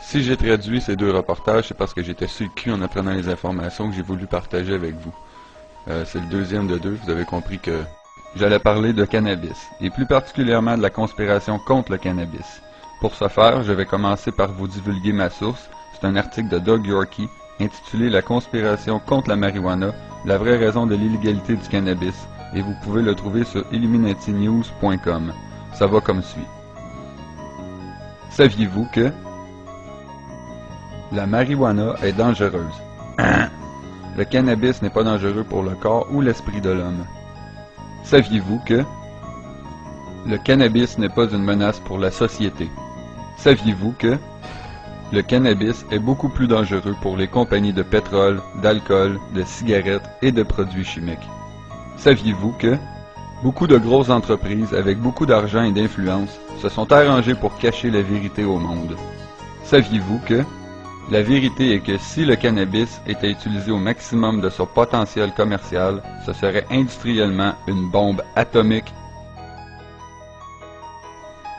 Si j'ai traduit ces deux reportages, c'est parce que j'étais sur le cul en apprenant les informations que j'ai voulu partager avec vous. C'est le deuxième de deux, vous avez compris que j'allais parler de cannabis, et plus particulièrement de la conspiration contre le cannabis. Pour ce faire, je vais commencer par vous divulguer ma source. C'est un article de Doug Yorkey, intitulé « La conspiration contre la marijuana, la vraie raison de l'illégalité du cannabis », et vous pouvez le trouver sur illuminatinews.com. Ça va comme suit. Saviez-vous que la marijuana est dangereuse? Le cannabis n'est pas dangereux pour le corps ou l'esprit de l'homme. Saviez-vous que le cannabis n'est pas une menace pour la société? Saviez-vous que le cannabis est beaucoup plus dangereux pour les compagnies de pétrole, d'alcool, de cigarettes et de produits chimiques? Saviez-vous que beaucoup de grosses entreprises avec beaucoup d'argent et d'influence se sont arrangées pour cacher la vérité au monde? Saviez-vous que la vérité est que si le cannabis était utilisé au maximum de son potentiel commercial, ce serait industriellement une bombe atomique?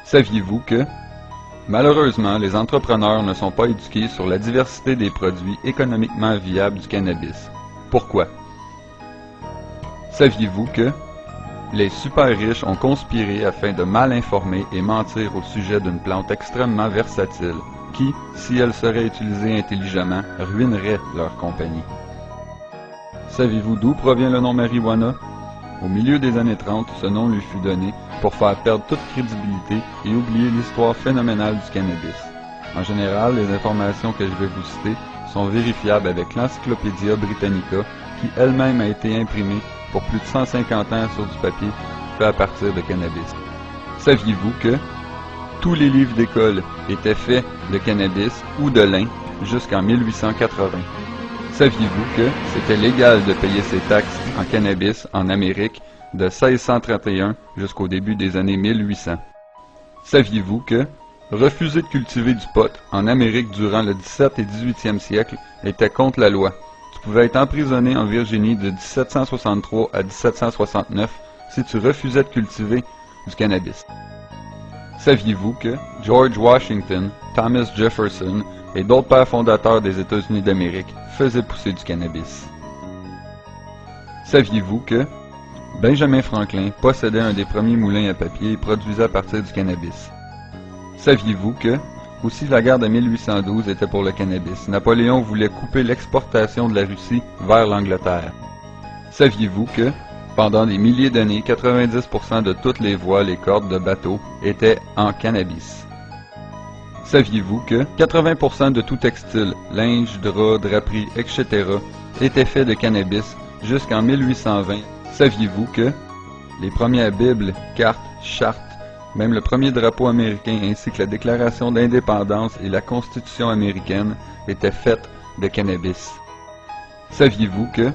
Saviez-vous que malheureusement, les entrepreneurs ne sont pas éduqués sur la diversité des produits économiquement viables du cannabis? Pourquoi? Saviez-vous que les super riches ont conspiré afin de mal informer et mentir au sujet d'une plante extrêmement versatile qui, si elle serait utilisée intelligemment, ruinerait leur compagnie? Savez-vous d'où provient le nom marijuana? Au milieu des années 30, ce nom lui fut donné pour faire perdre toute crédibilité et oublier l'histoire phénoménale du cannabis. En général, les informations que je vais vous citer sont vérifiables avec l'Encyclopédia Britannica, qui elle-même a été imprimée pour plus de 150 ans sur du papier fait à partir de cannabis. Saviez-vous que tous les livres d'école étaient faits de cannabis ou de lin jusqu'en 1880? Saviez-vous que c'était légal de payer ses taxes en cannabis en Amérique de 1631 jusqu'au début des années 1800? Saviez-vous que refuser de cultiver du pot en Amérique durant le 17 et 18e siècle était contre la loi? Tu pouvais être emprisonné en Virginie de 1763 à 1769 si tu refusais de cultiver du cannabis. Saviez-vous que George Washington, Thomas Jefferson et d'autres pères fondateurs des États-Unis d'Amérique faisaient pousser du cannabis? Saviez-vous que Benjamin Franklin possédait un des premiers moulins à papier et produisait à partir du cannabis? Saviez-vous que aussi la guerre de 1812 était pour le cannabis? Napoléon voulait couper l'exportation de la Russie vers l'Angleterre. Saviez-vous que pendant des milliers d'années, 90% de toutes les voiles et cordes de bateaux étaient en cannabis? Saviez-vous que 80% de tout textile, linge, drap, draperie, etc. était fait de cannabis jusqu'en 1820? Saviez-vous que les premières Bibles, cartes, chartes, même le premier drapeau américain ainsi que la Déclaration d'indépendance et la Constitution américaine étaient faites de cannabis? Saviez-vous que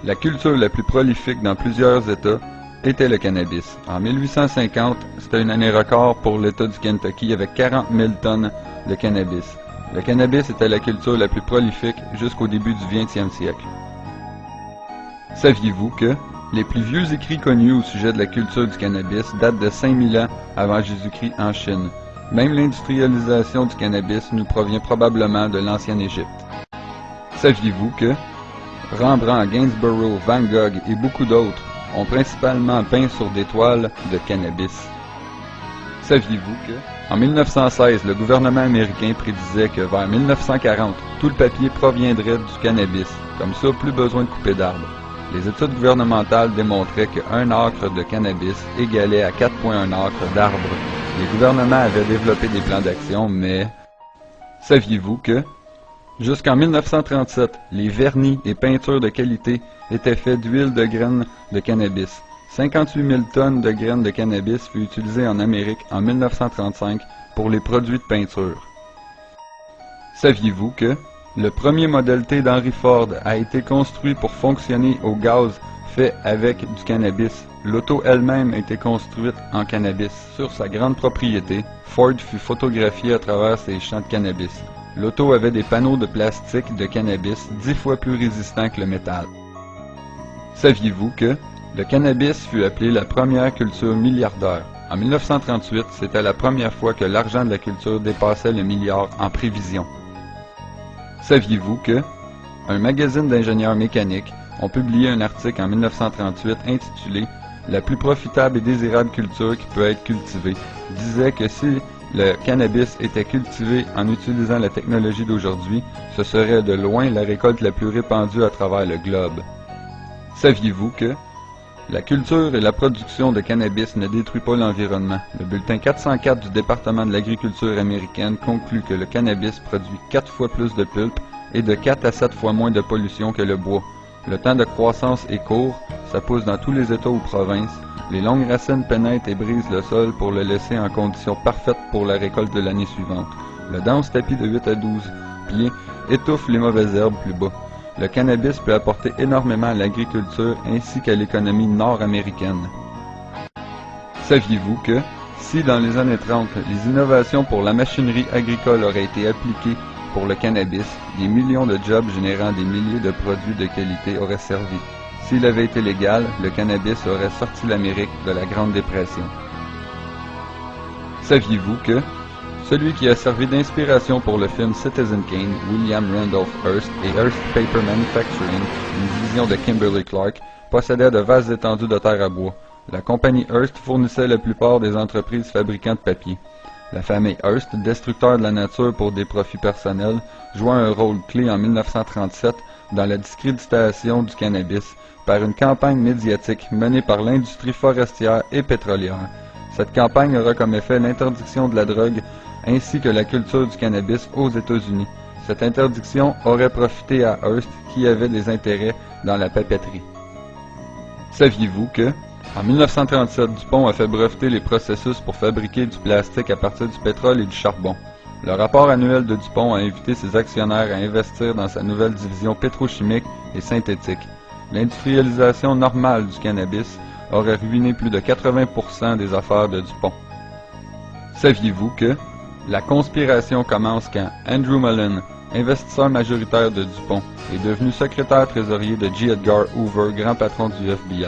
la culture la plus prolifique dans plusieurs États était le cannabis? En 1850, c'était une année record pour l'État du Kentucky avec 40 000 tonnes de cannabis. Le cannabis était la culture la plus prolifique jusqu'au début du 20e siècle. Saviez-vous que les plus vieux écrits connus au sujet de la culture du cannabis datent de 5000 ans avant Jésus-Christ en Chine? Même l'industrialisation du cannabis nous provient probablement de l'ancienne Égypte. Saviez-vous que Rembrandt, Gainsborough, Van Gogh et beaucoup d'autres ont principalement peint sur des toiles de cannabis? Saviez-vous que en 1916, le gouvernement américain prédisait que vers 1940, tout le papier proviendrait du cannabis. Comme ça, plus besoin de couper d'arbres. Les études gouvernementales démontraient qu'un acre de cannabis égalait à 4,1 acres d'arbres. Les gouvernements avaient développé des plans d'action, mais saviez-vous que jusqu'en 1937, les vernis et peintures de qualité étaient faits d'huile de graines de cannabis? 58 000 tonnes de graines de cannabis furent utilisées en Amérique en 1935 pour les produits de peinture. Saviez-vous que le premier Model T d'Henry Ford a été construit pour fonctionner au gaz fait avec du cannabis? L'auto elle-même a été construite en cannabis. Sur sa grande propriété, Ford fut photographié à travers ses champs de cannabis. L'auto avait des panneaux de plastique de cannabis 10 fois plus résistants que le métal. Saviez-vous que le cannabis fut appelé la première culture milliardaire? En 1938, c'était la première fois que l'argent de la culture dépassait le milliard en prévision. Saviez-vous que un magazine d'ingénieurs mécaniques ont publié un article en 1938 intitulé « La plus profitable et désirable culture qui peut être cultivée » disait que si le cannabis était cultivé en utilisant la technologie d'aujourd'hui, ce serait de loin la récolte la plus répandue à travers le globe. Saviez-vous que la culture et la production de cannabis ne détruit pas l'environnement? Le bulletin 404 du département de l'agriculture américaine conclut que le cannabis produit 4 fois plus de pulpe et de 4 à 7 fois moins de pollution que le bois. Le temps de croissance est court, ça pousse dans tous les États ou provinces. Les longues racines pénètrent et brisent le sol pour le laisser en condition parfaite pour la récolte de l'année suivante. Le dense tapis de 8 à 12 pieds étouffe les mauvaises herbes plus bas. Le cannabis peut apporter énormément à l'agriculture ainsi qu'à l'économie nord-américaine. Saviez-vous que, si dans les années 30, les innovations pour la machinerie agricole auraient été appliquées pour le cannabis, des millions de jobs générant des milliers de produits de qualité auraient servi. S'il avait été légal, le cannabis aurait sorti l'Amérique de la Grande Dépression. Saviez-vous que celui qui a servi d'inspiration pour le film Citizen Kane, William Randolph Hearst et Hearst Paper Manufacturing, une division de Kimberly-Clark, possédait de vastes étendues de terre à bois. La compagnie Hearst fournissait la plupart des entreprises fabricants de papier. La famille Hearst, destructeur de la nature pour des profits personnels, joua un rôle clé en 1937 dans la discréditation du cannabis par une campagne médiatique menée par l'industrie forestière et pétrolière. Cette campagne aura comme effet l'interdiction de la drogue ainsi que la culture du cannabis aux États-Unis. Cette interdiction aurait profité à Hearst qui avait des intérêts dans la papeterie. Saviez-vous que, en 1937, DuPont a fait breveter les processus pour fabriquer du plastique à partir du pétrole et du charbon. Le rapport annuel de DuPont a invité ses actionnaires à investir dans sa nouvelle division pétrochimique et synthétique. L'industrialisation normale du cannabis aurait ruiné plus de 80% des affaires de DuPont. Saviez-vous que la conspiration commence quand Andrew Mellon, investisseur majoritaire de DuPont, est devenu secrétaire trésorier de J. Edgar Hoover, grand patron du FBI.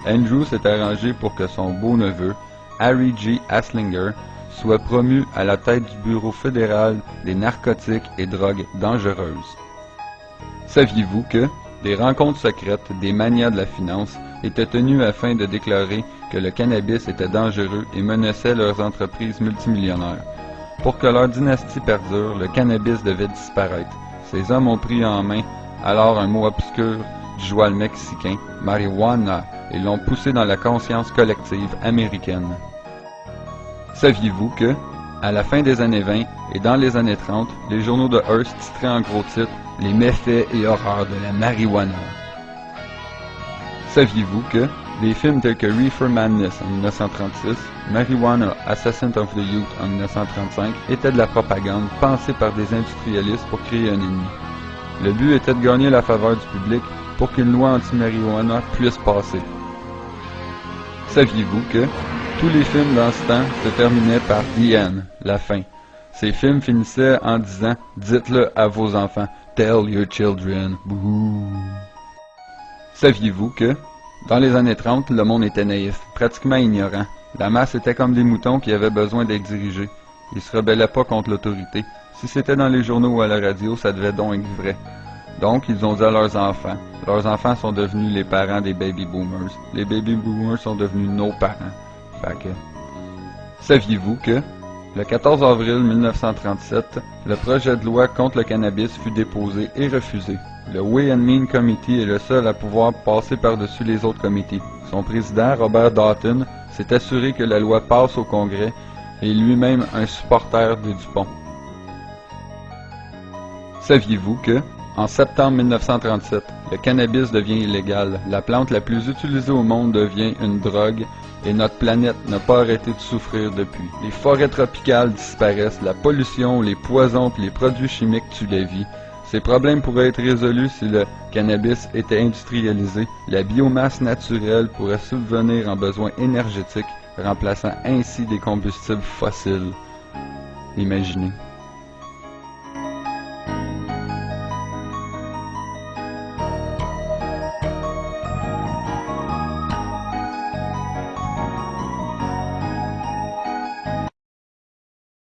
Andrew s'est arrangé pour que son beau-neveu, Harry G. Anslinger, soit promu à la tête du Bureau fédéral des narcotiques et drogues dangereuses. Saviez-vous que des rencontres secrètes des manias de la finance étaient tenues afin de déclarer que le cannabis était dangereux et menaçait leurs entreprises multimillionnaires? Pour que leur dynastie perdure, le cannabis devait disparaître. Ces hommes ont pris en main alors un mot obscur du joual mexicain, marijuana, et l'ont poussé dans la conscience collective américaine. Saviez-vous que, à la fin des années 20 et dans les années 30, les journaux de Hearst titraient en gros titres « Les méfaits et horreurs de la marijuana ». Saviez-vous que des films tels que Reefer Madness en 1936, Marijuana, Assassin of the Youth en 1935 étaient de la propagande pensée par des industrialistes pour créer un ennemi. Le but était de gagner la faveur du public pour qu'une loi anti-marijuana puisse passer. Saviez-vous que tous les films dans ce temps se terminaient par « The End », la fin. Ces films finissaient en disant « Dites-le à vos enfants, tell your children, bouh ». Saviez-vous que, dans les années 30, le monde était naïf, pratiquement ignorant. La masse était comme des moutons qui avaient besoin d'être dirigés. Ils se rebellaient pas contre l'autorité. Si c'était dans les journaux ou à la radio, ça devait donc être vrai. Donc, ils ont dit à leurs enfants. Leurs enfants sont devenus les parents des baby boomers. Les baby boomers sont devenus nos parents. Fait que... Saviez-vous que, le 14 avril 1937, le projet de loi contre le cannabis fut déposé et refusé. Le Way and Mean Committee est le seul à pouvoir passer par-dessus les autres comités. Son président, Robert Doughton, s'est assuré que la loi passe au Congrès et est lui-même un supporter de DuPont. Saviez-vous que, en septembre 1937, le cannabis devient illégal, la plante la plus utilisée au monde devient une drogue et notre planète n'a pas arrêté de souffrir depuis. Les forêts tropicales disparaissent, la pollution, les poisons et les produits chimiques tuent la vie. Ces problèmes pourraient être résolus si le cannabis était industrialisé. La biomasse naturelle pourrait subvenir en besoins énergétiques, remplaçant ainsi des combustibles fossiles. Imaginez.